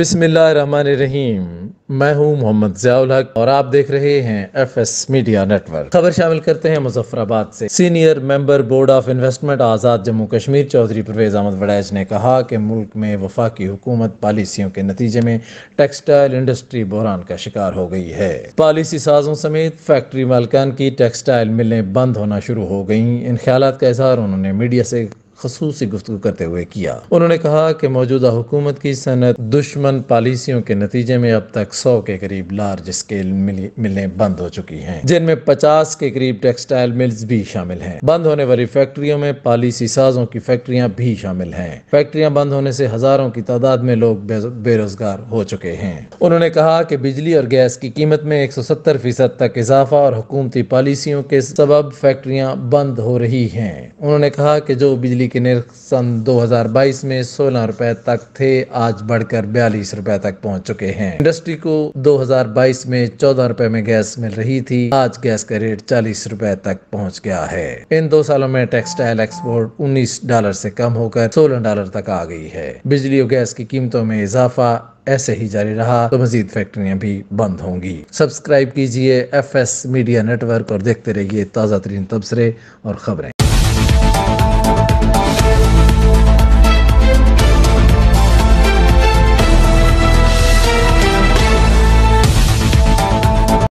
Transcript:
بسم اللہ الرحمن الرحیم۔ میں ہوں محمد ضیاء الحق اور آپ دیکھ رہے ہیں F S media network. خبر شامل کرتے ہیں مظفر آباد سے۔ Senior member board of investment Azad Jammu Kashmir Chaudhry Pervez Ahmed Warraich نے کہا کہ ملک میں وفاقی حکومت پالیسیوں کے نتیجے میں ٹیکسٹائل انڈسٹری بحران کا شکار ہو گئی ہے۔ پالیسی سازوں سمیت فیکٹری مالکان کی ٹیکسٹائل ملیں بند ہونا شروع ہو گئیں۔ ان خیالات کا اظہار انہوں نے میڈیا سے خصوصی گفتگو کرتے ہوئے کیا۔ انہوں نے کہا کہ موجودہ حکومت کی صنعت دشمن پالیسیوں کے نتیجے میں اب تک 100 کے قریب لارج اسکیل ملیں بند ہو چکی ہیں، جن میں 50 کے قریب ٹیکسٹائل ملز بھی شامل ہیں۔ بند ہونے والی فیکٹریوں میں پالیسی سازوں کی فیکٹریاں بھی شامل ہیں۔ فیکٹریاں بند ہونے سے ہزاروں کی تعداد میں لوگ بے روزگار ہو چکے ہیں۔ انہوں نے کہا کہ بجلی اور گیس کی قیمت میں 170% تک اضافہ اور حکومتی پالیسیوں کے سبب فیکٹریاں بند ہو رہی ہیں۔ انہوں نے کہا کہ جو بجلی کے نرخ سن 2022 میں 16 روپے تک تھے، آج بڑھ کر 42 روپے تک پہنچ چکے ہیں۔ انڈسٹری کو 2022 میں 14 روپے میں گیس مل رہی تھی، آج گیس کا ریٹ 40 روپے تک پہنچ گیا ہے۔ ان 2 سالوں میں ٹیکسٹائل ایکسپورٹ $19 سے کم ہو کر $16 تک آ گئی ہے۔ بجلی اور گیس کی قیمتوں میں اضافہ ایسے ہی جاری رہا تو مزید فیکٹریاں بھی بند ہوں گی۔ سبسکرائب کیجئے F S media network اور دیکھتے رہیے تازہ ترین تبصرے اور خبریں۔